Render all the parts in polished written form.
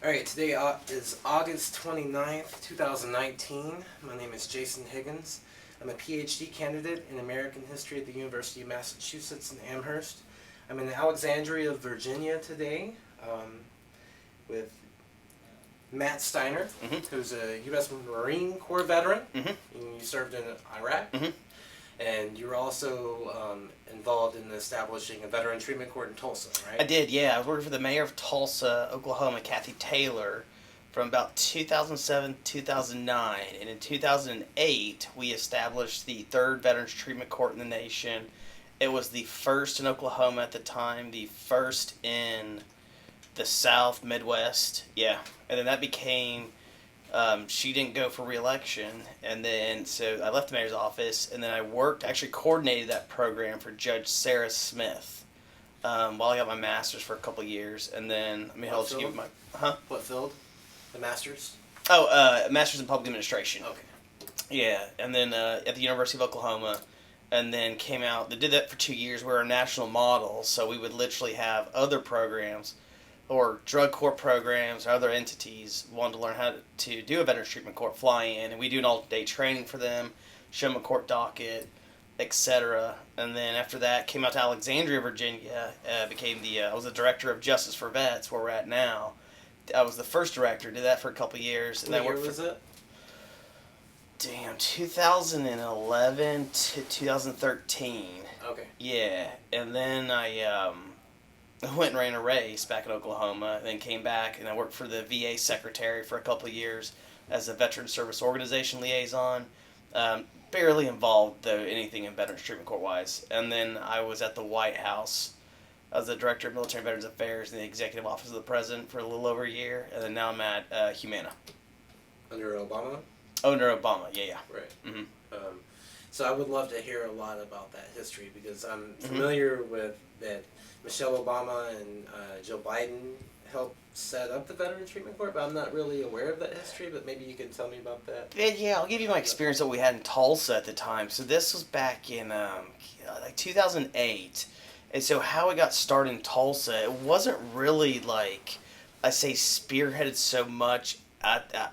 Alright, today is August 29th, 2019. My name is Jason Higgins. I'm a Ph.D. candidate in American History at the University of Massachusetts in Amherst. I'm in Alexandria, Virginia today with Matt Steiner, who's a U.S. Marine Corps veteran. And you served in Iraq. And you were also involved in establishing a veteran treatment court in Tulsa, right? I did, yeah. I was working for the mayor of Tulsa, Oklahoma, Kathy Taylor, from about 2007 to 2009. And in 2008, we established the third veterans treatment court in the nation. It was the first in Oklahoma at the time, the first in the South, Midwest. Yeah. And then that became... she didn't go for re-election, and then so I left the mayor's office, and then I actually coordinated that program for Judge Sarah Smith while I got my master's for a couple of years, and then What field? The master's? Oh, master's in public administration. Okay. Yeah, and then at the University of Oklahoma, and then came out. They did that for 2 years. We're a national model, so we would literally have other programs or drug court programs or other entities wanted to learn how to do a veterans treatment court, fly in, and we do an all-day training for them, show them a court docket, etc. And then after that, came out to Alexandria, Virginia, I was the director of Justice for Vets, where we're at now. I was the first director, did that for a couple of years. And what year was it? 2011 to 2013. Okay. Yeah, and then I went and ran a race back in Oklahoma, and then came back, and I worked for the VA secretary for a couple of years as a Veteran Service Organization liaison. Barely involved, though, anything in Veterans Treatment Court-wise. And then I was at the White House. I was the Director of Military and Veterans Affairs in the Executive Office of the President for a little over a year, and then now I'm at Humana. Under Obama? Under Obama, yeah. Right. So I would love to hear a lot about that history, because I'm familiar with that Michelle Obama and Joe Biden helped set up the Veteran Treatment Court, but I'm not really aware of that history, but maybe you can tell me about that. Yeah, I'll give you my experience that we had in Tulsa at the time. So this was back in like 2008. And so how it got started in Tulsa, it wasn't really like, I say, spearheaded so much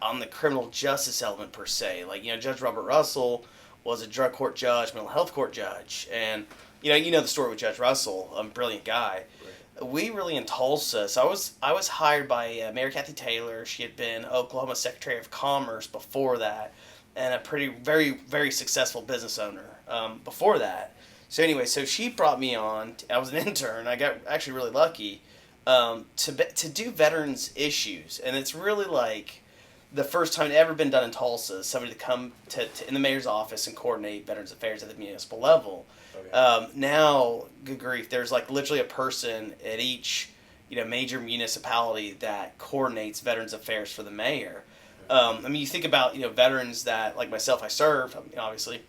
on the criminal justice element per se. Like, Judge Robert Russell was a drug court judge, mental health court judge, and you know the story with Judge Russell, a brilliant guy. Right. We really in Tulsa, so I was hired by Mayor Kathy Taylor. She had been Oklahoma Secretary of Commerce before that, and a very, very successful business owner before that. So anyway, so she brought me on. I was an intern. I got actually really lucky to do veterans issues, and it's really like the first time it ever been done in Tulsa. Somebody to come to in the mayor's office and coordinate veterans affairs at the municipal level. Okay. Now, good grief, there's like literally a person at each major municipality that coordinates veterans affairs for the mayor. You think about veterans that like myself, I served, obviously.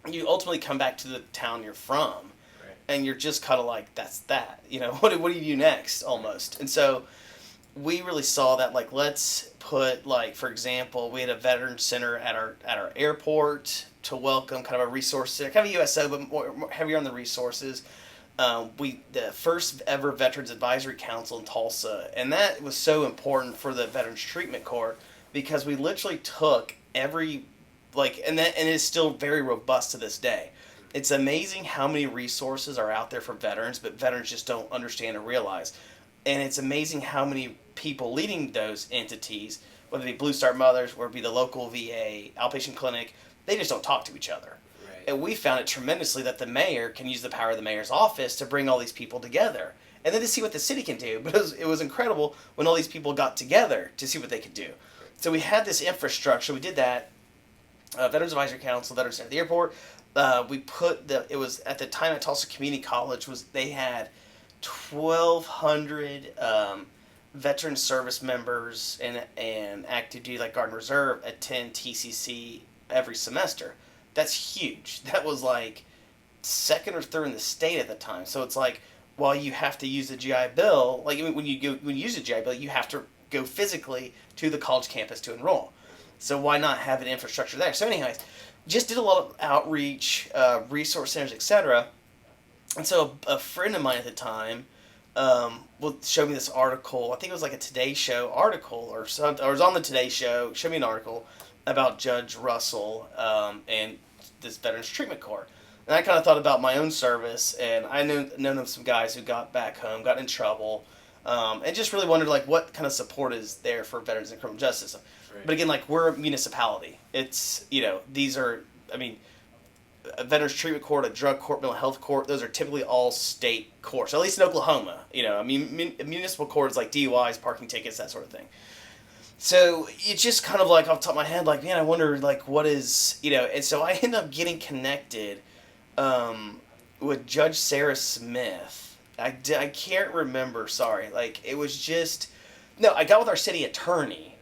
You ultimately come back to the town you're from, right, and you're just kind of like, that's that. What do you do next, almost? And so we really saw that, like, let's put, like, for example, we had a veteran center at our airport to welcome, kind of a resource center, kind of a USO, but more heavier on the resources. The first ever Veterans Advisory Council in Tulsa, and that was so important for the Veterans Treatment Court, because we literally took every, and it is still very robust to this day. It's amazing how many resources are out there for veterans, but veterans just don't understand or realize. And it's amazing how many people leading those entities, whether it be Blue Star Mothers or it be the local VA outpatient clinic, they just don't talk to each other. Right. And we found it tremendously that the mayor can use the power of the mayor's office to bring all these people together, and then to see what the city can do. But it was incredible when all these people got together to see what they could do. So we had this infrastructure. We did that. Veterans Advisory Council, Veterans Center at the airport. It was at the time at Tulsa Community College, they had 1,200 veteran service members and active duty, like Guard and Reserve, attend TCC every semester. That's huge. That was like second or third in the state at the time. So it's like, while you have to use the GI Bill, like when you use the GI Bill, you have to go physically to the college campus to enroll. So why not have an infrastructure there? So anyways, just did a lot of outreach, resource centers, etc. And so a friend of mine at the time will show me this article. I think it was like a Today Show article or something. Or it was on the Today Show. Showed me an article about Judge Russell and this Veterans Treatment Corps. And I kind of thought about my own service, and I known of some guys who got back home, got in trouble, and just really wondered like what kind of support is there for veterans in criminal justice system. Right. But again, like we're a municipality. It's these are a veterans treatment court, a drug court, mental health court. Those are typically all state courts, at least in Oklahoma. Municipal courts like DUIs, parking tickets, that sort of thing. So it's just kind of like off the top of my head, like, man, I wonder like what is, and so I end up getting connected with Judge Sarah Smith. I can't remember, sorry. Like, it was just, no, I got with our city attorney,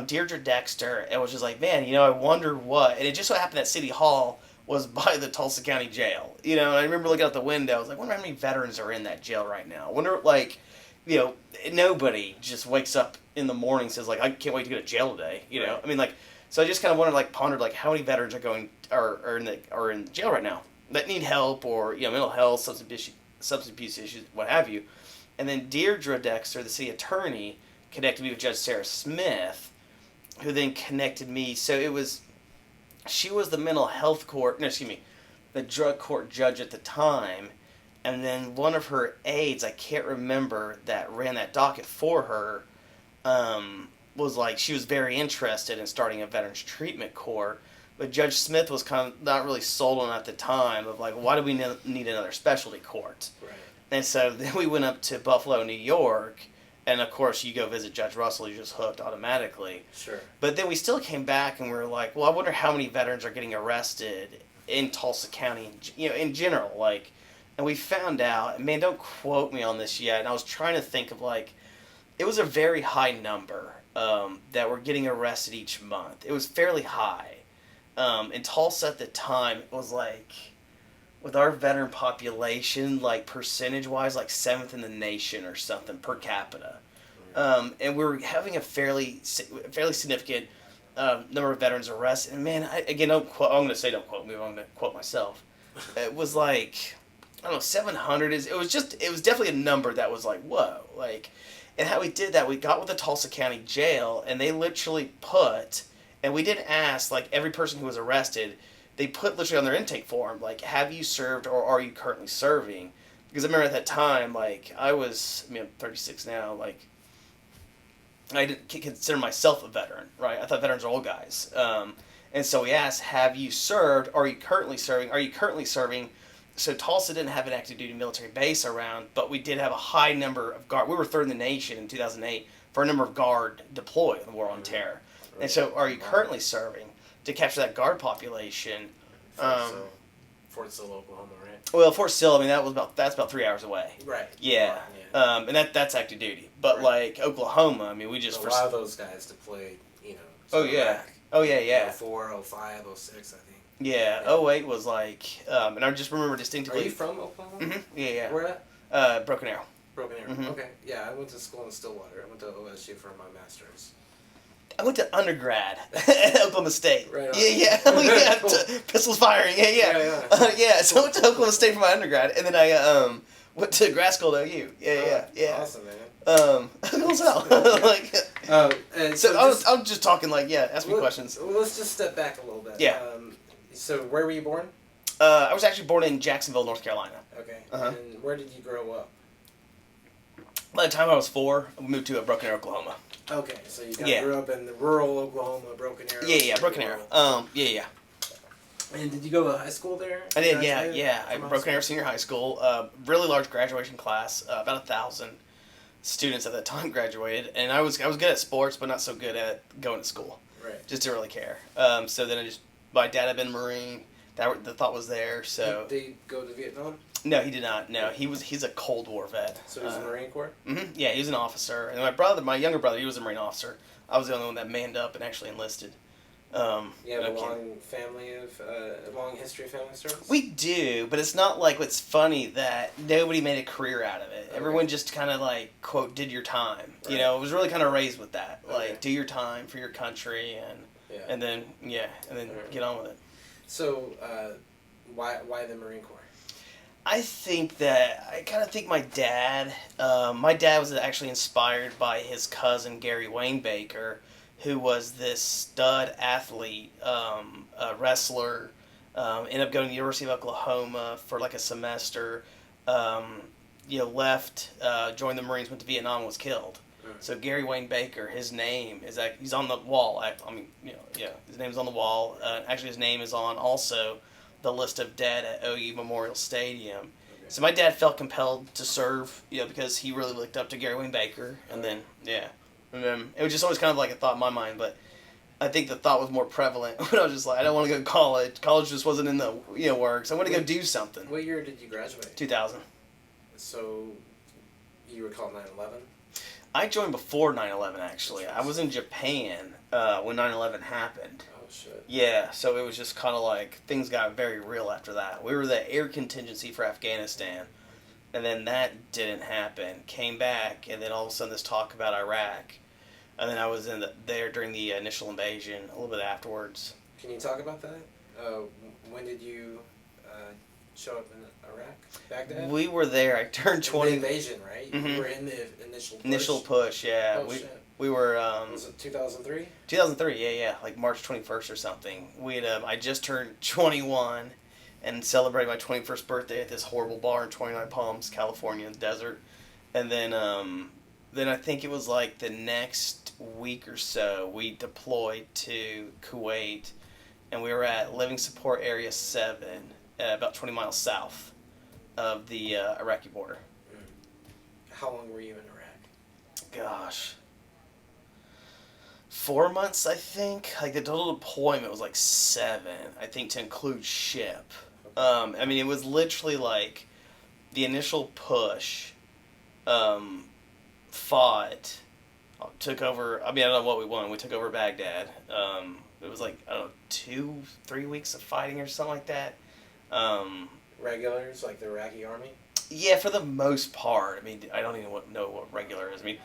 Deirdre Dexter, and was just like, man, I wonder what, and it just so happened that City Hall was by the Tulsa County Jail. And I remember looking out the window, I was like, I wonder how many veterans are in that jail right now. I wonder, like, nobody just wakes up in the morning and says, like, I can't wait to go to jail today, Right. I mean, like, so I just kind of wondered, like, pondered, like, how many veterans are in jail right now that need help or, mental health, substance abuse issues, what have you. And then Deirdre Dexter, the city attorney, connected me with Judge Sarah Smith, who then connected me. So she was the mental health court, the drug court judge at the time. And then one of her aides, I can't remember, that ran that docket for her, was like, she was very interested in starting a veterans treatment court. But Judge Smith was kind of not really sold on it at the time of like, why do we need another specialty court? Right. And so then we went up to Buffalo, New York, and of course you go visit Judge Russell, you're just hooked automatically. Sure. But then we still came back and we were like, well, I wonder how many veterans are getting arrested in Tulsa County, in general, like, and we found out, and man, don't quote me on this yet, and I was trying to think of like, it was a very high number that were getting arrested each month. It was fairly high. In Tulsa at the time, it was like, with our veteran population, like percentage-wise, like 7th in the nation or something per capita. And we were having a fairly significant number of veterans arrested. And man, don't quote me, I'm going to quote myself. It was like, I don't know, 700 it was definitely a number that was like, whoa, like, and how we did that, we got with the Tulsa County Jail, and they literally put, and we didn't ask, like, every person who was arrested, they put literally on their intake form, like, have you served or are you currently serving? Because I remember at that time, like, I'm 36 now, like, I didn't consider myself a veteran, right? I thought veterans are old guys. And so we asked, have you served? Are you currently serving? Are you currently serving? So Tulsa didn't have an active duty military base around, but we did have a high number of guard. We were third in the nation in 2008 for a number of guard deployed in the War on Terror. And so, are you currently serving to capture that guard population? Fort Sill, Oklahoma, right? Well, Fort Sill, that's about 3 hours away. Right. Yeah. And that's active duty. But right. Like Oklahoma, we just a lot of those guys deployed, Oh yeah. Back. Oh yeah. 04, 05, 06, I think. Yeah. 08 was like, and I just remember distinctively. Are you from Oklahoma? Mm-hmm. Yeah. Where at? Broken Arrow. Broken Arrow. Mm-hmm. Okay. Yeah, I went to school in Stillwater. I went to OSU for my master's. I went to undergrad at Oklahoma State. Right on. Yeah. Pistols firing. Yeah. So I went to Oklahoma State for my undergrad, and then I went to grad school at OU. Yeah. Awesome, man. I'm just talking like, ask me questions. Well, let's just step back a little bit. Yeah. So where were you born? I was actually born in Jacksonville, North Carolina. Okay. Uh-huh. And where did you grow up? By the time I was 4, we moved to Broken Arrow, Oklahoma. Okay, so you grew up in the rural Oklahoma, Broken Arrow. Yeah, Broken Arrow. Yeah. And did you go to high school there? I did, yeah. Broken Arrow Senior High School. Really large graduation class. About 1,000 students at that time graduated, and I was good at sports, but not so good at going to school. Right. Just didn't really care. So then my dad had been a Marine. The thought was there. So did he go to Vietnam? No, he did not. No, he's a Cold War vet. So he was in the Marine Corps? Mm-hmm. Yeah, he was an officer. And my younger brother, he was a Marine officer. I was the only one that manned up and actually enlisted. You have a long history of family service? We do, but it's not like what's funny that nobody made a career out of it. Okay. Everyone just kind of like, quote, did your time. Right. It was really kind of raised with that. Okay. Like, do your time for your country and then get on with it. So, why the Marine Corps? I think that I kind of think my dad was actually inspired by his cousin Gary Wayne Baker, who was this stud athlete, a wrestler. Ended up going to the University of Oklahoma for like a semester. Um, left, joined the Marines, went to Vietnam, and was killed. So Gary Wayne Baker, his name is he's on the wall. His name's on the wall. Actually, his name is on also the list of dead at OU Memorial Stadium. Okay. So my dad felt compelled to serve, because he really looked up to Gary Wayne Baker, and then it was just always kind of like a thought in my mind, but I think the thought was more prevalent when I was just like, I don't want to go to college. College just wasn't in the works. I want to go do something. What year did you graduate? 2000. So you recall 9/11? I joined before 9/11 actually. I was in Japan when 9/11 happened. Oh shit. Yeah, so it was just kind of like things got very real after that. We were the air contingency for Afghanistan, and then that didn't happen. Came back, and then all of a sudden this talk about Iraq, and then I was there during the initial invasion, a little bit afterwards. Can you talk about that? When did you show up in Iraq? Baghdad? We were there. I turned 20. The invasion, right? Mm-hmm. You were in the initial push? Initial push, yeah. Oh, shit. We were... was it 2003? 2003, yeah. Like March 21st or something. I just turned 21 and celebrated my 21st birthday at this horrible bar in 29 Palms, California, in the desert. And then I think it was like the next week or so, we deployed to Kuwait, and we were at Living Support Area 7, about 20 miles south of the Iraqi border. How long were you in Iraq? Gosh. 4 months, I think. Like, the total deployment was like 7, I think, to include ship. It was literally like the initial push, fought, took over. I don't know what we won. We took over Baghdad. It was like, I don't know, 2-3 weeks of fighting or something like that. Regulars, like the Iraqi army? Yeah, for the most part. I don't even know what regular is. I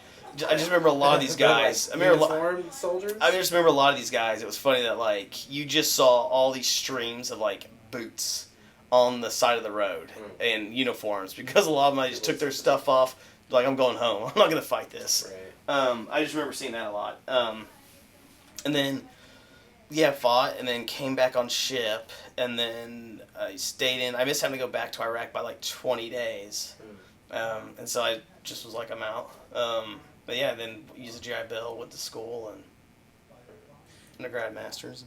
just remember a lot of these guys. Like uniformed soldiers? I just remember a lot of these guys. It was funny that, like, you just saw all these streams of, like, boots on the side of the road and uniforms, because a lot of them just took their stuff off. Like, I'm going home. I'm not going to fight this. Right. I just remember seeing that a lot. And then, fought, and then came back on ship, and then I stayed in. I missed having to go back to Iraq by like 20 days. And so I just was like, I'm out. Then used a GI Bill, went to school, and undergrad masters.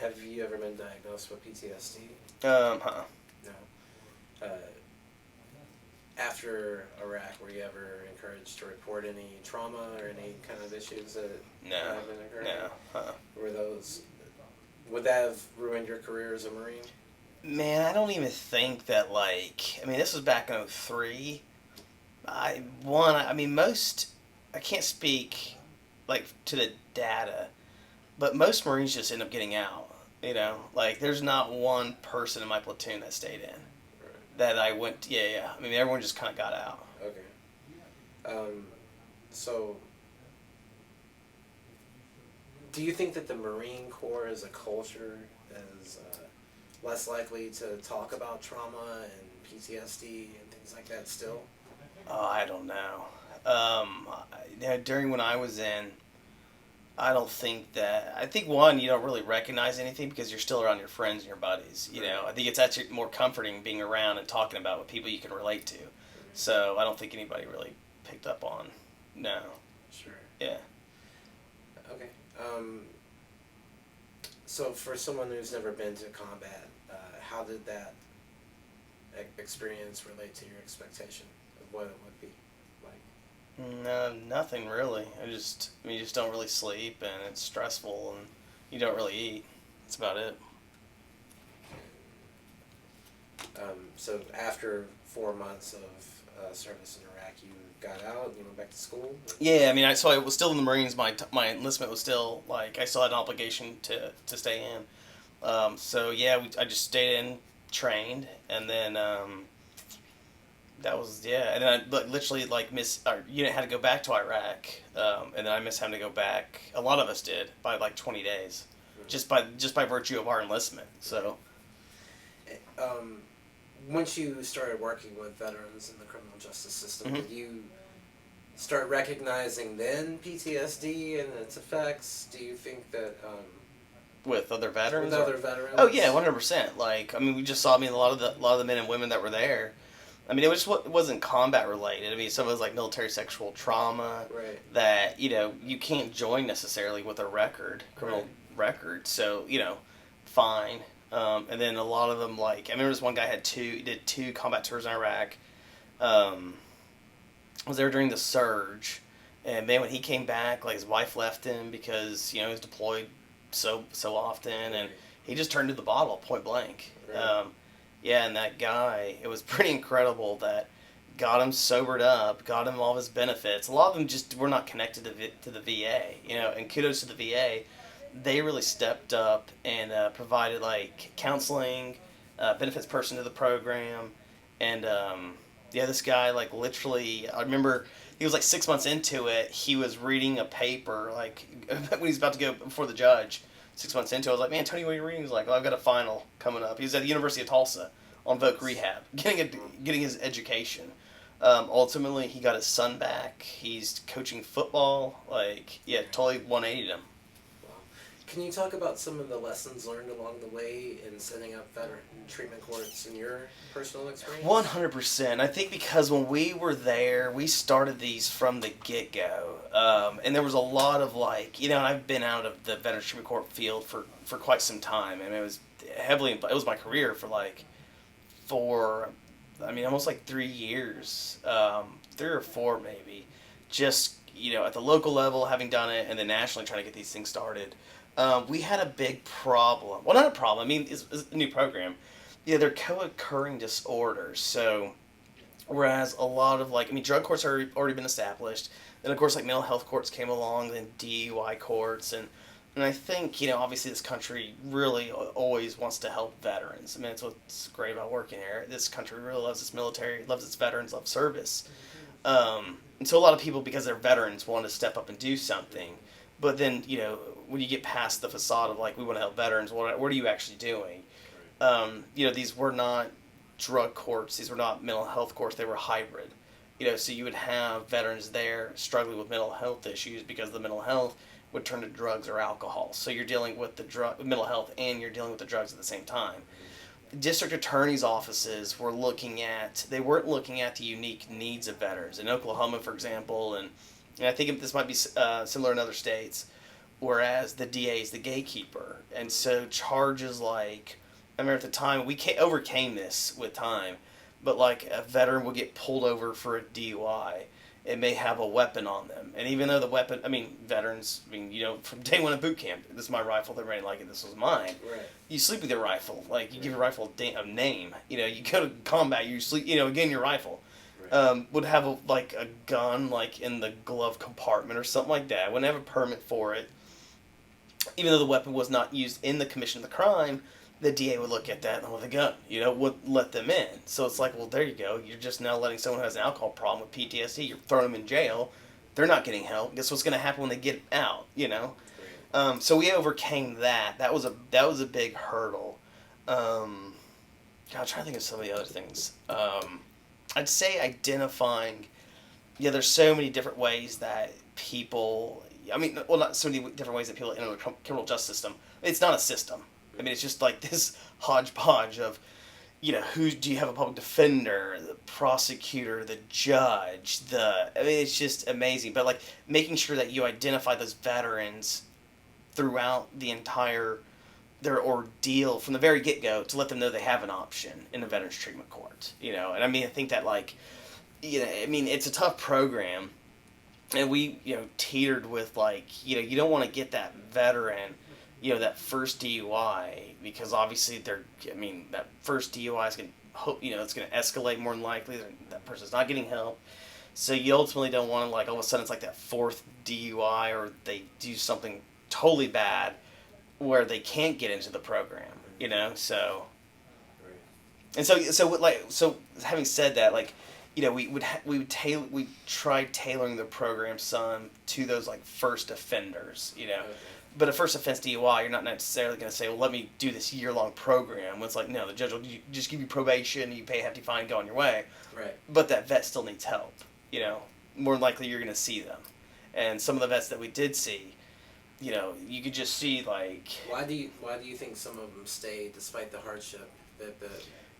Have you ever been diagnosed with PTSD? No. After Iraq, were you ever encouraged to report any trauma or any kind of issues that have been occurring? No. Would that have ruined your career as a Marine? Man, I don't even think that, this was back in 2003. I can't speak, to the data, but most Marines just end up getting out, there's not one person in my platoon that stayed in. Right. That I went, everyone just kind of got out. Okay. So, do you think that the Marine Corps as a culture is less likely to talk about trauma and PTSD and things like that still? I don't know. During when I was in, I don't think that. I think, one, you don't really recognize anything because you're still around your friends and your buddies. I think it's actually more comforting being around and talking about with people you can relate to. So I don't think anybody really picked up on. No. Sure. Yeah. Okay. So for someone who's never been to combat, how did that experience relate to your expectation of what it would be like? No, nothing really. You just don't really sleep, and it's stressful, and you don't really eat. That's about it. So after 4 months of service in Iraq, you got out and you went back to school? Yeah, so I was still in the Marines. My enlistment was still, I still had an obligation to stay in. I just stayed in, trained, and then that was, and then I literally, our unit had to go back to Iraq, and then I missed having to go back. A lot of us did, by 20 days, just by virtue of our enlistment, so. once you started working with veterans in the criminal justice system, Mm-hmm. did you start recognizing then PTSD and its effects? Do you think that With other veterans? with other veterans? Oh yeah, 100%. Like, I mean, we just saw. I mean, a lot of the men and women that were there. I mean, it wasn't combat related. I mean, some of it was like military sexual trauma Right. that you can't join necessarily with a criminal record. So fine. And then a lot of them, like, I remember this one guy did two combat tours in Iraq. Was there during the surge, and man, when he came back, like his wife left him because he was deployed so often, and he just turned to the bottle point blank. Right. Yeah, and that guy, it was pretty incredible that got him sobered up, got him all of his benefits. A lot of them just were not connected to the VA, and kudos to the VA. They really stepped up and provided like counseling, benefits person to the program, and this guy like literally, I remember he was like 6 months into it. He was reading a paper like when he's about to go before the judge. 6 months into it, I was like, man, Tony, what are you reading? He's like, well, I've got a final coming up. He was at the University of Tulsa on voc rehab, getting his education. Ultimately, he got his son back. He's coaching football. Like, yeah, totally 180'd him. Can you talk about some of the lessons learned along the way in setting up veteran treatment courts in your personal experience? 100%. I think because when we were there, we started these from the get-go. And there was a lot of and I've been out of the veteran treatment court field for quite some time. I mean, it was it was my career for almost like 3 years, 3 or 4 maybe. Just, at the local level, having done it, and then nationally trying to get these things started. We had a big problem. Well, not a problem. I mean, it's a new program. Yeah, they're co-occurring disorders. So, whereas a lot of drug courts are already been established. Then, of course, mental health courts came along, then DUI courts, and I think obviously this country really always wants to help veterans. I mean, it's what's great about working here. This country really loves its military, loves its veterans, loves service. And so a lot of people, because they're veterans, want to step up and do something. But then, when you get past the facade of we want to help veterans, what are you actually doing? These were not drug courts, these were not mental health courts, they were hybrid. So you would have veterans there struggling with mental health issues because the mental health would turn to drugs or alcohol. So you're dealing with the mental health and you're dealing with the drugs at the same time. District attorneys' offices weren't looking at the unique needs of veterans. In Oklahoma, for example, and I think this might be similar in other states, whereas the DA is the gatekeeper. And so charges I remember at the time, we overcame this with time, but a veteran would get pulled over for a DUI. It may have a weapon on them. And even though the weapon, veterans, from day one of boot camp, this is my rifle, they're ready this was mine. Right. You sleep with your rifle. You give your rifle a name. You go to combat, you sleep, again, your rifle. Would have a gun in the glove compartment or something like that. Wouldn't have a permit for it. Even though the weapon was not used in the commission of the crime, the DA would look at that and with a gun, would let them in. So it's well, there you go. You're just now letting someone who has an alcohol problem with PTSD, you're throwing them in jail. They're not getting help. Guess what's going to happen when they get out, So we overcame that. That was a big hurdle. I'm trying to think of some of the other things. I'd say identifying, there's so many different ways that people, not so many different ways that people enter the criminal justice system. It's not a system. It's just this hodgepodge of, who do you have a public defender, the prosecutor, the judge, it's just amazing. But making sure that you identify those veterans throughout the entire, their ordeal from the very get-go to let them know they have an option in a veterans treatment court, and I think that it's a tough program, and we, teetered with you don't want to get that veteran, that first DUI, because obviously that first DUI is going to, it's going to escalate more than likely, that person's not getting help, so you ultimately don't want to all of a sudden it's that fourth DUI, or they do something totally bad, where they can't get into the program, so. And so having said that, we tried tailoring the program some to those first offenders, But a first offense DUI, you're not necessarily going to say, well, let me do this year-long program. It's like, no, the judge will just give you probation, you pay a hefty fine, go on your way. Right. But that vet still needs help, More than likely you're going to see them. And some of the vets that we did see, you could just see, like... Why do you think some of them stay despite the hardship that the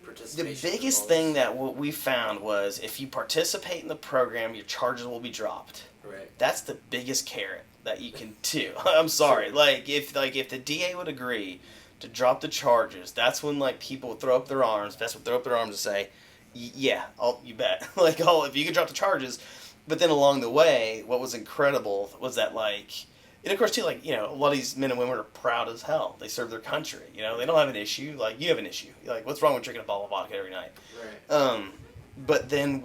participation... The biggest thing that what we found was if you participate in the program, your charges will be dropped. Right. That's the biggest carrot that you can do. I'm sorry. Sure. If the DA would agree to drop the charges, that's when people would throw up their arms. Vets would throw up their arms and say, "Yeah, you bet." If you could drop the charges. But then along the way, what was incredible was that and of course too, a lot of these men and women are proud as hell. They serve their country. They don't have an issue. You have an issue. What's wrong with drinking a bottle of vodka every night? Right. But then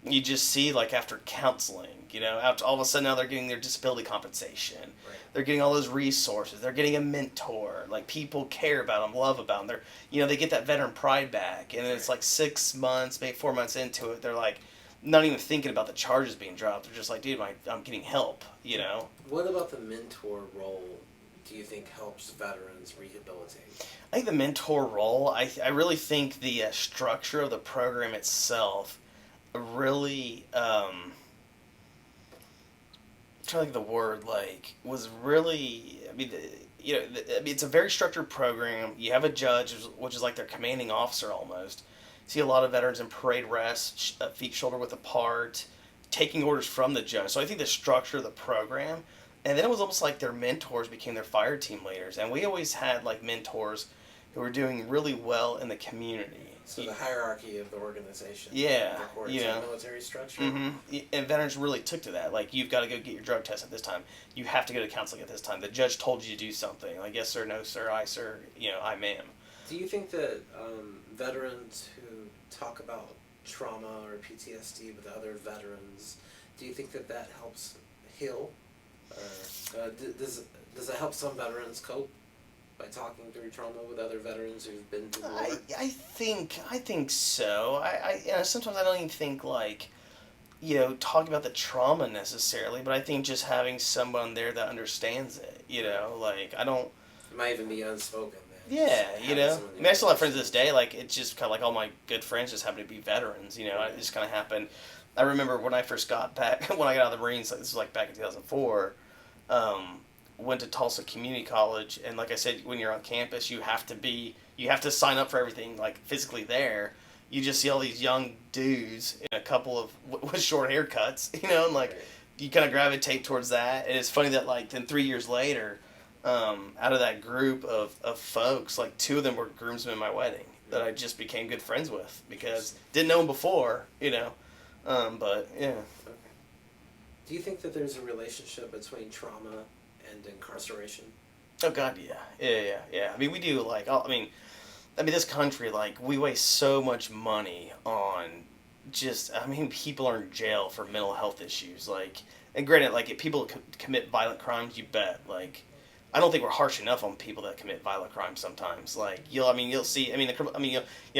you just see after counseling, after all of a sudden now they're getting their disability compensation. Right. They're getting all those resources. They're getting a mentor. People care about them, love about them. They get that veteran pride back. And then it's 6 months, maybe 4 months into it, they're not even thinking about the charges being dropped. They're just dude, I'm getting help, What about the mentor role do you think helps veterans rehabilitate? I think the mentor role, I really think the structure of the program itself really, I'm trying to think of the word, was really, it's a very structured program. You have a judge, which is their commanding officer almost. See a lot of veterans in parade rest, feet shoulder width apart, taking orders from the judge. So I think the structure of the program, and then it was almost their mentors became their fire team leaders. And we always had mentors who were doing really well in the community. So the hierarchy of the organization. Yeah. The courts and military structure. Mm-hmm. And veterans really took to that. You've got to go get your drug test at this time. You have to go to counseling at this time. The judge told you to do something. Yes, sir, no, sir, I, sir, I, ma'am. Do you think that veterans who talk about trauma or PTSD with other veterans, do you think that helps heal? Or does it help some veterans cope by talking through trauma with other veterans who've been to war? I think so. Sometimes I don't even think talking about the trauma necessarily, but I think just having someone there that understands it. I don't. It might even be unspoken. Yeah, I still have friends to this day. It's just kind of all my good friends just happen to be veterans. It just kind of happened. I remember when I first got back, when I got out of the Marines, this was back in 2004, went to Tulsa Community College, and like I said, when you're on campus, you have to sign up for everything, physically there. You just see all these young dudes in a couple of, with short haircuts, and Right. you kind of gravitate towards that. And it's funny that then 3 years later, out of that group of folks, 2 of them were groomsmen in my wedding that I just became good friends with because didn't know them before, but yeah. Okay. Do you think that there's a relationship between trauma and incarceration? Oh God, yeah. We do this country, we waste so much money on people are in jail for mental health issues, and granted, if people commit violent crimes, you bet, I don't think we're harsh enough on people that commit violent crimes sometimes. You'll see,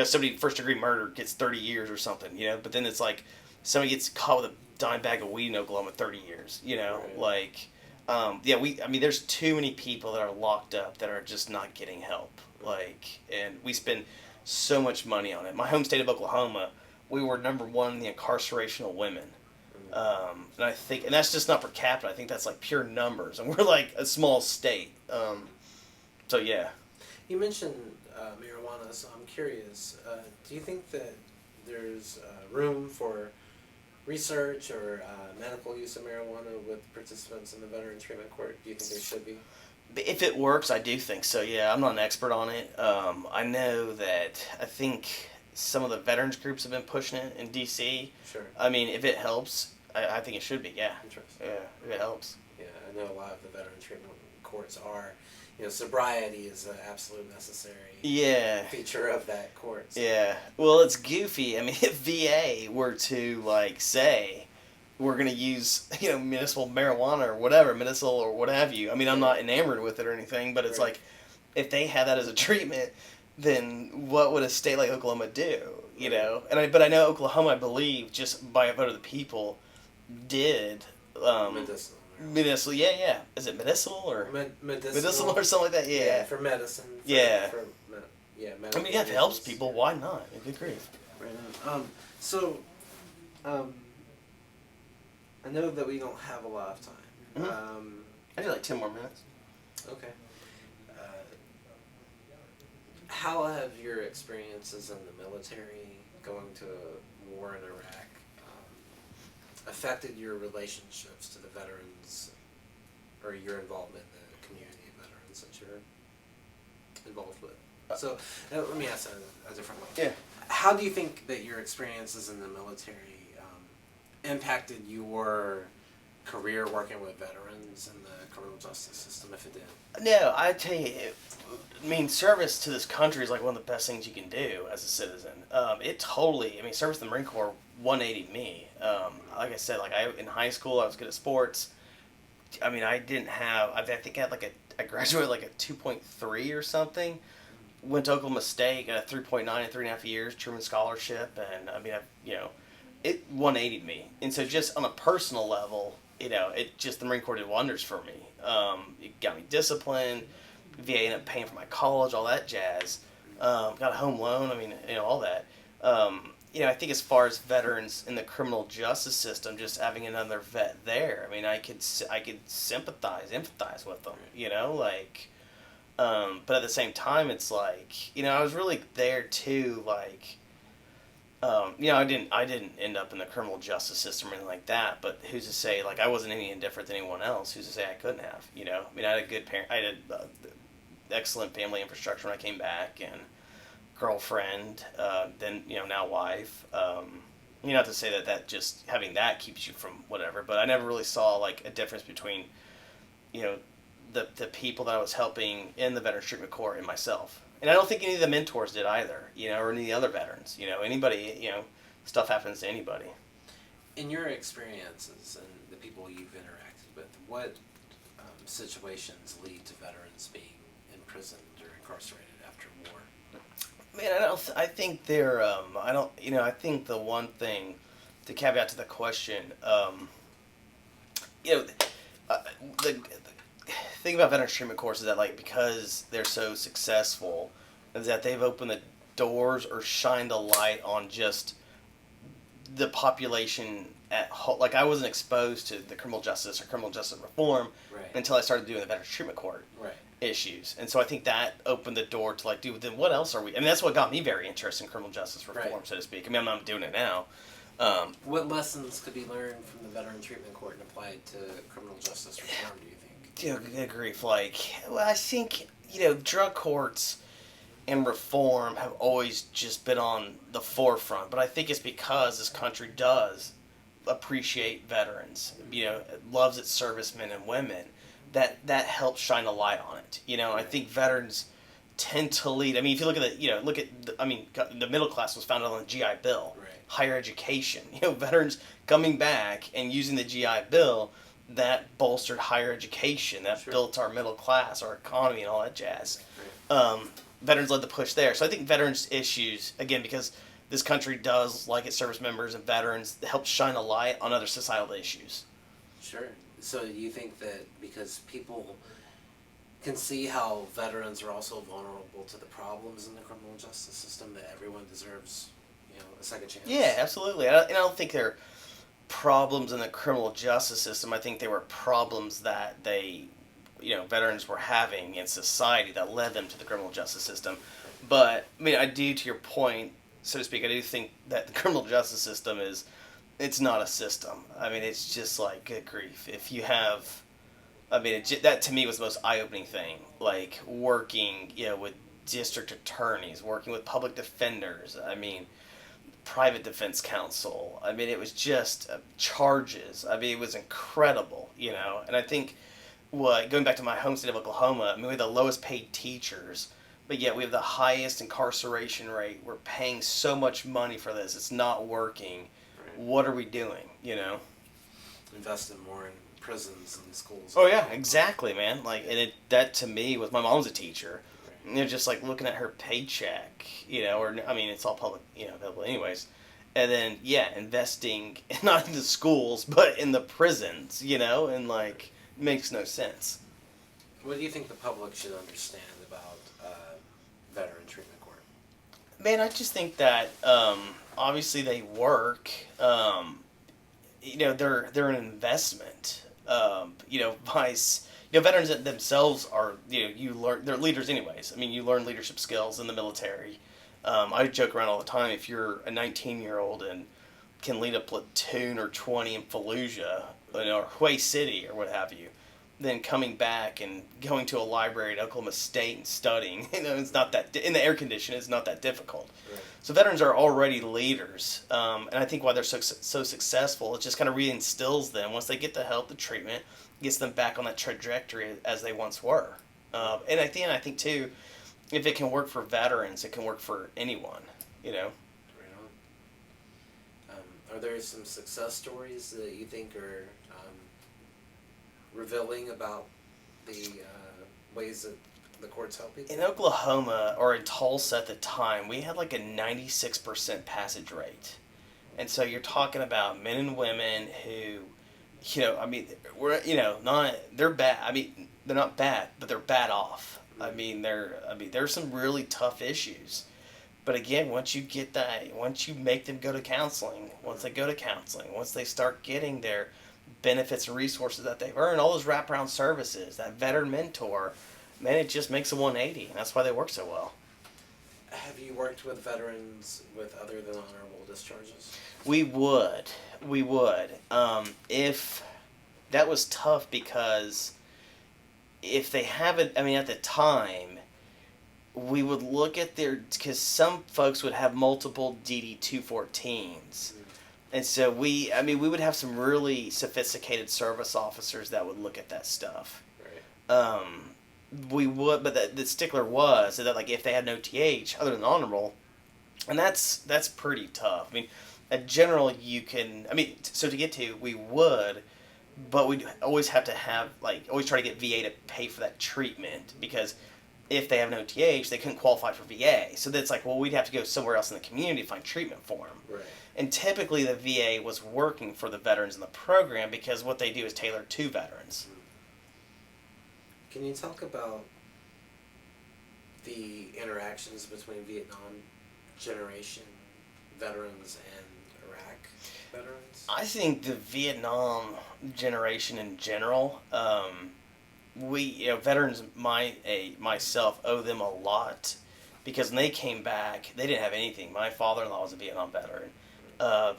somebody first degree murder gets 30 years or something, but then it's somebody gets caught with a dime bag of weed in Oklahoma 30 years, Right. There's too many people that are locked up that are just not getting help, and we spend so much money on it. My home state of Oklahoma, we were number 1 in the incarceration of women. And I think, and that's just not per capita. I think that's pure numbers, and we're a small state. So yeah. You mentioned marijuana, so I'm curious. Do you think that there's room for research or medical use of marijuana with participants in the Veteran Treatment Court? Do you think there should be? If it works, I do think so. Yeah, I'm not an expert on it. I know that I think some of the veterans groups have been pushing it in D.C. Sure. If it helps, I think it should be. Yeah. Interesting. Yeah, if it helps. Yeah, I know a lot of the Veteran Treatment Courts are, sobriety is an absolute necessary feature of that court. So. Yeah. Well, it's goofy. If VA were to say we're going to use municipal marijuana or whatever, medicinal or what have you. I'm not enamored with it or anything, but it's Right. If they had that as a treatment, then what would a state like Oklahoma do? But I know Oklahoma, I believe, just by a vote of the people, did Medicinal. Medicinal, yeah. Is it medicinal or medicinal or something like that? Yeah. For medicine. I mean, yeah, if it helps people, why not? Good grief. Right on. I know that we don't have a lot of time. Mm-hmm. I do like 10 more minutes. Okay. How have your experiences in the military, going to a war in Iraq, affected your relationships to the veterans, or your involvement in the community of veterans that you're involved with? So, let me ask that a different way. Yeah. How do you think that your experiences in the military impacted your career working with veterans in the criminal justice system, if it did? No, I tell you, service to this country is like one of the best things you can do as a citizen. It totally, service in the Marine Corps 180 me. Like I said, in high school I was good at sports. I think I had I graduated like a 2.3 or something. Went to Oklahoma State, got a 3.9 in 3.5 years, Truman Scholarship, and it 180'd me. And so just on a personal level, the Marine Corps did wonders for me. It got me disciplined. VA ended up paying for my college, all that jazz. Got a home loan, all that. I think as far as veterans in the criminal justice system, just having another vet there, I could sympathize, empathize with them, but at the same time, it's I was really there too, I didn't end up in the criminal justice system or anything like that, but who's to say, I wasn't any indifferent than anyone else, who's to say I couldn't have, I had a good parent, I had excellent family infrastructure when I came back, and girlfriend, then, now wife, not to say that just having that keeps you from whatever, but I never really saw, a difference between, the people that I was helping in the Veterans Treatment Corps and myself. And I don't think any of the mentors did either, or any of the other veterans. Anybody, stuff happens to anybody. In your experiences and the people you've interacted with, what situations lead to veterans being imprisoned or incarcerated after war? I think they're, I think the one thing, to caveat to the question, the thing about Veterans Treatment Corps is that, because they're so successful, is that they've opened the doors or shined a light on just the population at whole. I wasn't exposed to the criminal justice or criminal justice reform until I started doing the Veterans Treatment Court issues. And so I think that opened the door to, then what else are we... that's what got me very interested in criminal justice reform, so to speak. I'm not doing it now. What lessons could be learned from the Veterans Treatment Court and applied to criminal justice reform, do you think? Good grief. I think, drug courts and reform have always just been on the forefront, but I think it's because this country does appreciate veterans, loves its servicemen and women, that helps shine a light on it. I think veterans tend to lead. If you look at the middle class was founded on the GI Bill, higher education. Veterans coming back and using the GI Bill, that bolstered higher education, that built our middle class, our economy, and all that jazz. Veterans led the push there. So I think veterans issues, again, because this country does like its service members and veterans, help shine a light on other societal issues. Sure. So you think that because people can see how veterans are also vulnerable to the problems in the criminal justice system, that everyone deserves, a second chance? Yeah, absolutely. And I don't think they're problems in the criminal justice system. I think they were problems that veterans were having in society that led them to the criminal justice system. But, I do, to your point, so to speak, I do think that the criminal justice system it's not a system. It's just good grief. If you have, that to me was the most eye-opening thing. Working, with district attorneys, working with public defenders, private defense counsel. It was just charges. It was incredible, And I think, going back to my home state of Oklahoma, we have the lowest paid teachers, but yet we have the highest incarceration rate. We're paying so much money for this. It's not working. Right. What are we doing, Invest in more in prisons and schools. Oh, yeah, exactly, man. That to me was, my mom's a teacher. Just looking at her paycheck, it's all public, available anyways. and then investing not in the schools but in the prisons, and like makes no sense. What do you think the public should understand about veteran treatment court? Man, I just think that obviously they work. They're an investment. Vice. Veterans themselves are you learn they're leaders anyways. I mean, you learn leadership skills in the military. I joke around all the time. If you're a 19-year-old and can lead a platoon or 20 in Fallujah, or Hue City or what have you, then coming back and going to a library at Oklahoma State and studying, it's not that in the air condition. It's not that difficult. Right. So veterans are already leaders, and I think why they're so successful, it just kind of reinstills them once they get the help, the treatment, gets them back on that trajectory as they once were. And I think too, if it can work for veterans, it can work for anyone. Right on. Are there some success stories that you think are revealing about the ways that the courts help people? In Oklahoma, or in Tulsa at the time, we had like a 96% passage rate. And so you're talking about men and women who, they're bad. I mean, they're not bad, but they're bad off. There's some really tough issues. But again, once you make them go to counseling, once they start getting their benefits and resources that they've earned, all those wraparound services, that veteran mentor, man, it just makes a 180. And that's why they work so well. Have you worked with veterans with other than honorable discharges? We would. If that was tough, because if they haven't, at the time, we would look at because some folks would have multiple DD-214s. And so we would have some really sophisticated service officers that would look at that stuff. Right. We would, but the stickler was that like if they had no TH other than honorable, and that's pretty tough. A general you can. So to get to, we would, but we'd always have to have always try to get VA to pay for that treatment, because if they have no TH, they couldn't qualify for VA. So that's we'd have to go somewhere else in the community to find treatment for them. Right. And typically the VA was working for the veterans in the program, because what they do is tailor to veterans. Can you talk about the interactions between Vietnam generation veterans and Iraq veterans? I think the Vietnam generation in general, veterans, myself, owe them a lot, because when they came back, they didn't have anything. My father-in-law was a Vietnam veteran.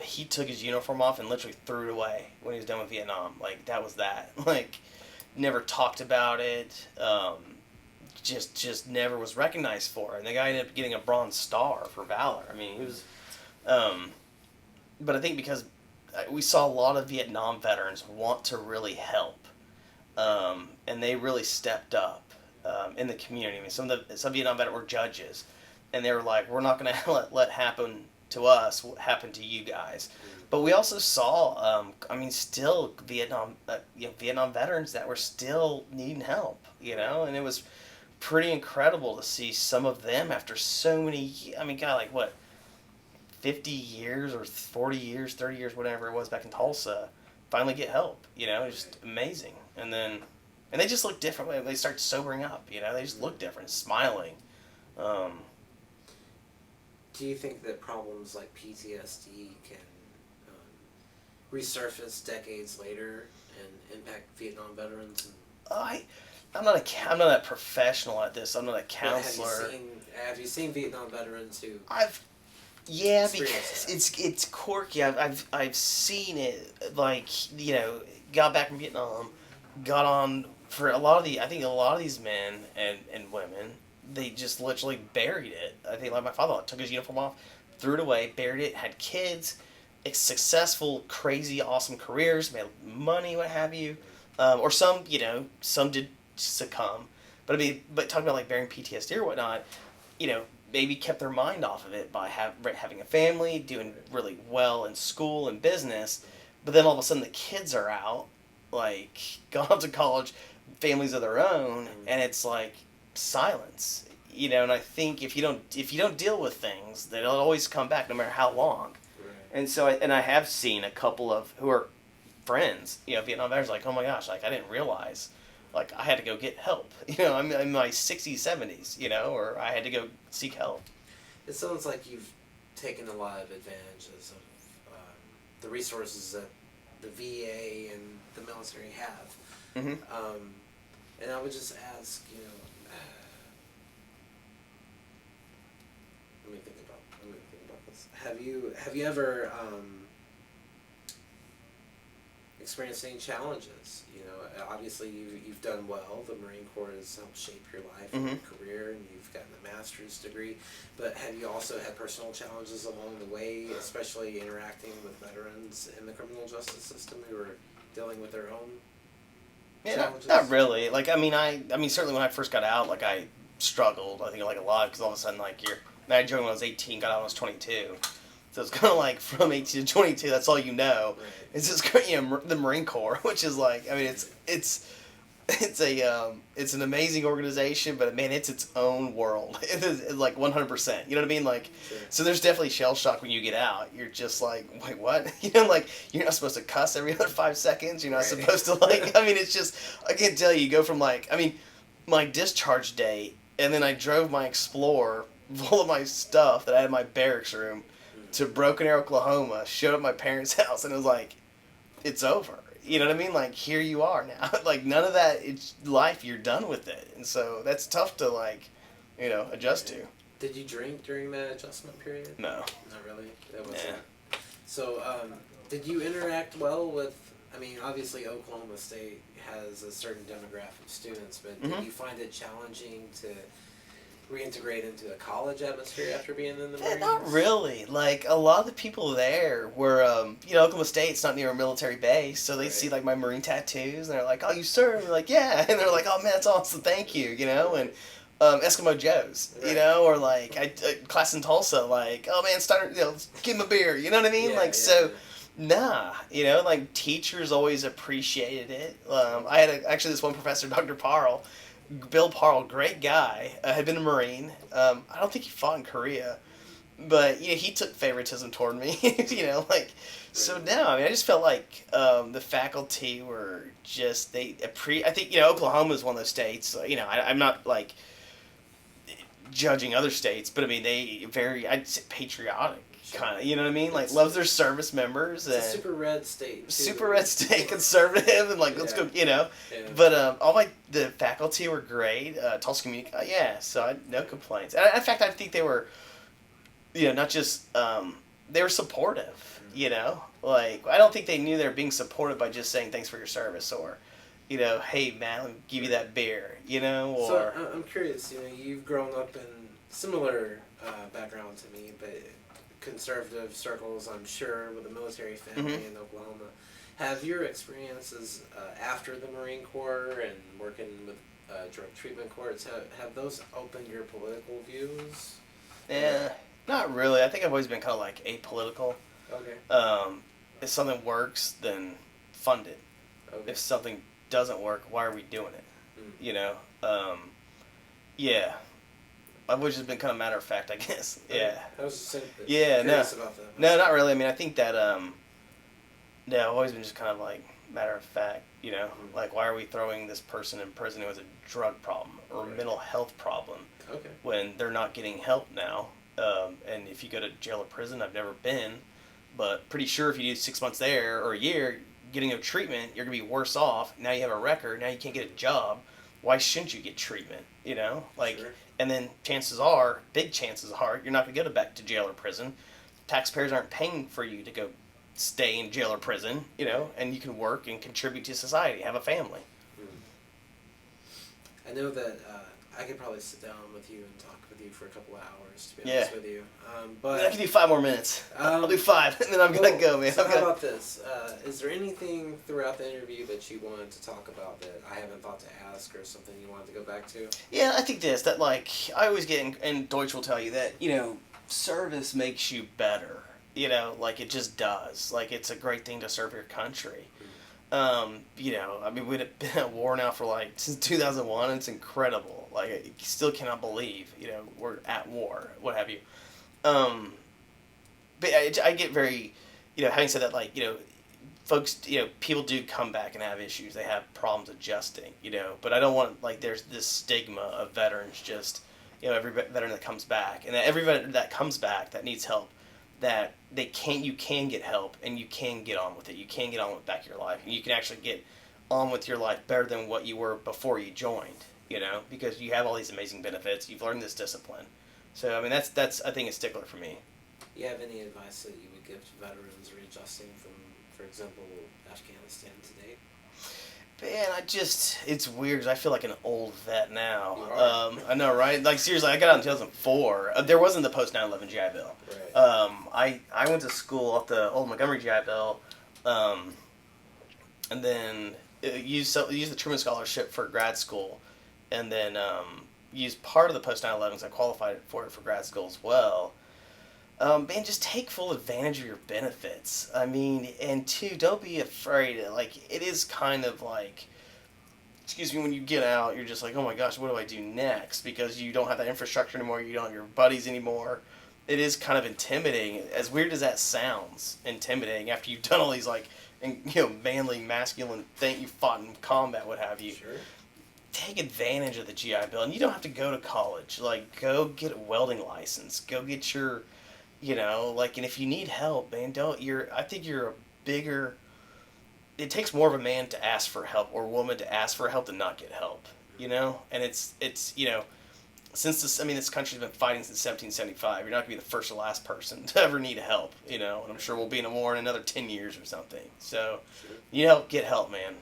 He took his uniform off and literally threw it away when he was done with Vietnam. That was that. Never talked about it. Just never was recognized for it. And the guy ended up getting a Bronze Star for valor. He was. But I think because we saw a lot of Vietnam veterans want to really help, and they really stepped up in the community. Some Vietnam veterans were judges, and they were like, "We're not going to let happen to us what happened to you guys." But we also saw, still Vietnam veterans that were still needing help, and it was pretty incredible to see some of them after so many, 50 years or 40 years, 30 years, whatever it was back in Tulsa, finally get help, just amazing. And they just look different. They start sobering up, they just look different, smiling. Do you think that problems like PTSD can resurface decades later and impact Vietnam veterans? I'm not a professional at this. I'm not a counselor. Have you seen Vietnam veterans who? Because it's quirky. I've seen it. Got back from Vietnam, got on for a lot of these men and women. They just literally buried it. I think my father took his uniform off, threw it away, buried it, had kids, successful, crazy, awesome careers, made money, what have you. Or some did succumb. But talking about burying PTSD or whatnot, maybe kept their mind off of it by having a family, doing really well in school and business. But then all of a sudden the kids are out, gone off to college, families of their own, and it's silence, and I think if you don't deal with things, they'll always come back no matter how long. And so, I have seen a couple of who are friends, Vietnam veterans, like, oh my gosh, like I didn't realize, like I had to go get help. I'm in my 60s, 70s, or I had to go seek help. It sounds like you've taken a lot of advantages of the resources that the VA and the military have. And I would just ask, let me think about this. Have you ever experienced any challenges? Obviously you've done well. The Marine Corps has helped shape your life and your career, and you've gotten a master's degree. But have you also had personal challenges along the way, especially interacting with veterans in the criminal justice system who are dealing with their own challenges? Not really. Like, I mean, certainly when I first got out, like I struggled. I think like a lot, because all of a sudden, like I joined when I was 18, got out when I was 22. So it's kind of like from 18 to 22, that's all you know. Right. It's just the Marine Corps, which is like, I mean, it's an amazing organization, but man, it's its own world. It's like 100%. You know what I mean? Like, sure. So there's definitely shell shock when you get out. You're just like, wait, what? Like you're not supposed to cuss every other 5 seconds. You're not supposed to like. I mean, it's just I can't tell you. You go from like, I mean, my discharge date, and then I drove my Explorer full of my stuff that I had in my barracks room to Broken Arrow, Oklahoma, showed up at my parents' house, and it was like, it's over. You know what I mean? Like, here you are now. Like, none of that, it's life, you're done with it. And so that's tough to, like, adjust to. Did you drink during that adjustment period? No. Not really? That wasn't. Yeah. So, did you interact well with, I mean, obviously Oklahoma State has a certain demographic of students, but did you find it challenging to reintegrate into a college atmosphere after being in the Marines? Not really. Like, a lot of the people there were, Oklahoma State's not near a military base, so they see, like, my Marine tattoos, and they're like, oh, you serve? We're like, yeah. And they're like, oh, man, that's awesome, thank you, and Eskimo Joes, or, like, class in Tulsa, like, oh, man, Steiner, give him a beer, you know what I mean? Nah, like, teachers always appreciated it. I had, actually, this one professor, Dr. Bill Parle, great guy, had been a Marine. I don't think he fought in Korea, but he took favoritism toward me. So no, I mean, I just felt like the faculty were just I think Oklahoma is one of those states. I'm not like judging other states, but I mean I'd say patriotic. Kind of, you know what I mean? Like, loves their service members. It's a super red state, too. Super red state, conservative, and, like, let's go, Yeah. But all the faculty were great. Tulsa Community, so I had no complaints. And in fact, I think they were, not just, they were supportive, Like, I don't think they knew they were being supported by just saying thanks for your service or, hey, man, let me give you that beer, or... So, I'm curious, you've grown up in similar background to me, but... conservative circles, I'm sure, with a military family in Oklahoma. Have your experiences after the Marine Corps and working with drug treatment courts, have those opened your political views? Yeah, not really. I think I've always been kind of like apolitical. Okay. If something works, then fund it. Okay. If something doesn't work, why are we doing it? Yeah. I've always just been kind of matter of fact, I guess. Yeah. I was just curious about that. No, not really. I mean, I think that, I've always been just kind of like matter of fact, like why are we throwing this person in prison who has a drug problem or a mental health problem when they're not getting help now? And if you go to jail or prison, I've never been, but pretty sure if you do 6 months there or a year, getting a treatment, you're going to be worse off. Now you have a record. Now you can't get a job. Why shouldn't you get treatment? Sure. And then big chances are, you're not going to go back to jail or prison. Taxpayers aren't paying for you to go stay in jail or prison, and you can work and contribute to society, have a family. I know that I could probably sit down with you and talk with you for a couple of hours, to be honest with you. But I can do 5 more minutes. I'll do 5, and then I'm going to go, man. So how about this? Is there anything throughout the interview that you wanted to talk about that I haven't thought to ask, or something you wanted to go back to? Yeah, I think that, like, I always get, and Deutsch will tell you that, service makes you better. Like, it just does. Like, it's a great thing to serve your country. I mean, we've been at war now for, like, since 2001. It's incredible. Like, I still cannot believe, we're at war, what have you. but I get very, having said that, like, folks, people do come back and have issues. They have problems adjusting, but I don't want, like, there's this stigma of veterans just, every veteran that comes back, and that every veteran that comes back that needs help, that you can get help, and you can get on with it. You can get on with back your life, and you can actually get on with your life better than what you were before you joined, because you have all these amazing benefits. You've learned this discipline. So, I mean, that's I think, a stickler for me. You have any advice that you would give to veterans readjusting from, for example, Afghanistan today? Man, it's weird because I feel like an old vet now. You are. I know, right? Like, seriously, I got out in 2004. There wasn't the post 9/11 GI Bill. Right. I went to school off the old Montgomery GI Bill, and then used the Truman Scholarship for grad school, and then used part of the post 9/11 because I qualified for it for grad school as well. Man, just take full advantage of your benefits. I mean, and two, don't be afraid. Like, it is kind of like, when you get out, you're just like, oh my gosh, what do I do next? Because you don't have that infrastructure anymore. You don't have your buddies anymore. It is kind of intimidating. As weird as that sounds, intimidating after you've done all these, like, manly, masculine things you fought in combat, what have you. Sure. Take advantage of the GI Bill, and you don't have to go to college. Like, go get a welding license. Go get your, and if you need help, man, I think you're a bigger, it takes more of a man to ask for help or a woman to ask for help than not get help, and it's since this country's been fighting since 1775, you're not going to be the first or last person to ever need help, and I'm sure we'll be in a war in another 10 years or something. So, get help, man.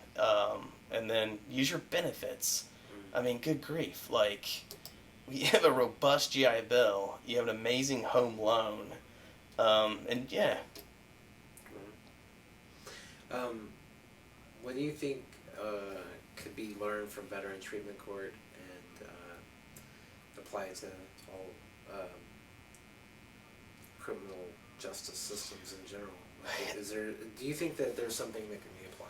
And then use your benefits. I mean, good grief. Like, you have a robust GI Bill. You have an amazing home loan. And yeah. What do you think could be learned from Veteran Treatment Court and applied to all criminal justice systems in general? Like, do you think that there's something that can be applied?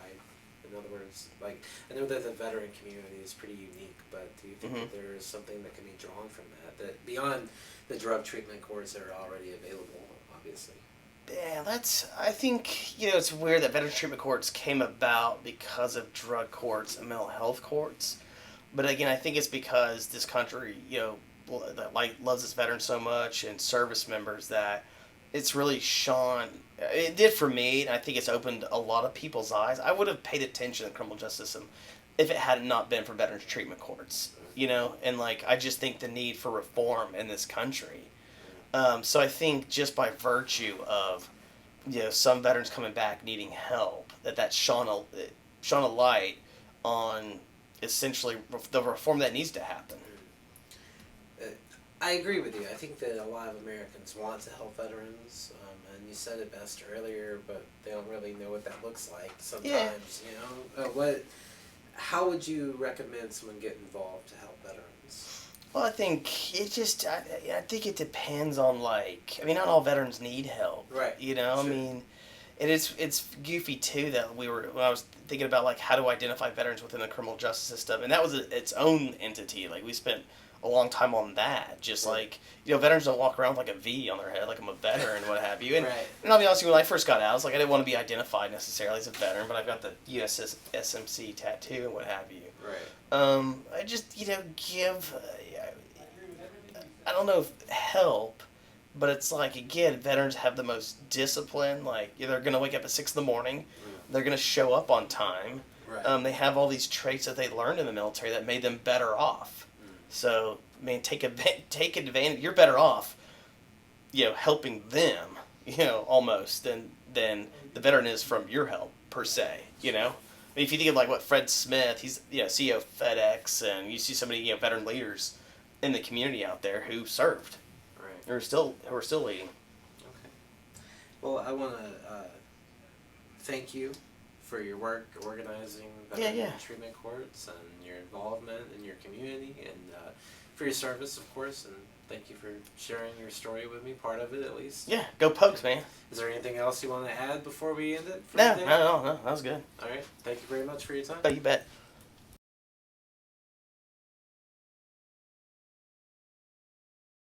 In other words, like, I know that the veteran community is pretty unique, but do you think that there is something that can be drawn from that beyond the drug treatment courts that are already available, obviously? Yeah, I think, it's weird that veteran treatment courts came about because of drug courts and mental health courts. But again, I think it's because this country, that loves its veterans so much and service members that it's really shone. It did for me, and I think it's opened a lot of people's eyes. I would have paid attention to the criminal justice system if it had not been for veterans treatment courts, and I just think the need for reform in this country. So I think just by virtue of, some veterans coming back needing help, that shone a light on essentially the reform that needs to happen. I agree with you. I think that a lot of Americans want to help veterans, and you said it best earlier, but they don't really know what that looks like sometimes. Yeah. How would you recommend someone get involved to help veterans? Well, I think I think it depends on, not all veterans need help. Right. Sure. I mean, it's goofy too that when I was thinking about how to identify veterans within the criminal justice system, and that was its own entity. Like, we spent a long time on that. Just veterans don't walk around with a V on their head, like I'm a veteran, what have you. And, right. And I'll be honest with you, when I first got out, I was I didn't want to be identified necessarily as a veteran, but I've got the USMC tattoo and what have you. Right. I just, give, I don't know if help, but it's again, veterans have the most discipline. They're going to wake up at 6 in the morning. They're going to show up on time. Right. They have all these traits that they learned in the military that made them better off. So, take advantage. You're better off, helping them, almost than the veteran is from your help per se. If you think of what Fred Smith, he's CEO of FedEx, and you see so many veteran leaders in the community out there who served, right, who are still leading. Okay. Well, I want to thank you for your work organizing veteran treatment courts and your involvement in your community, and for your service, of course, and thank you for sharing your story with me, part of it at least. Yeah, go Pokes, man. Is there anything else you want to add before we end it? No, that was good. All right, thank you very much for your time. Oh, you bet.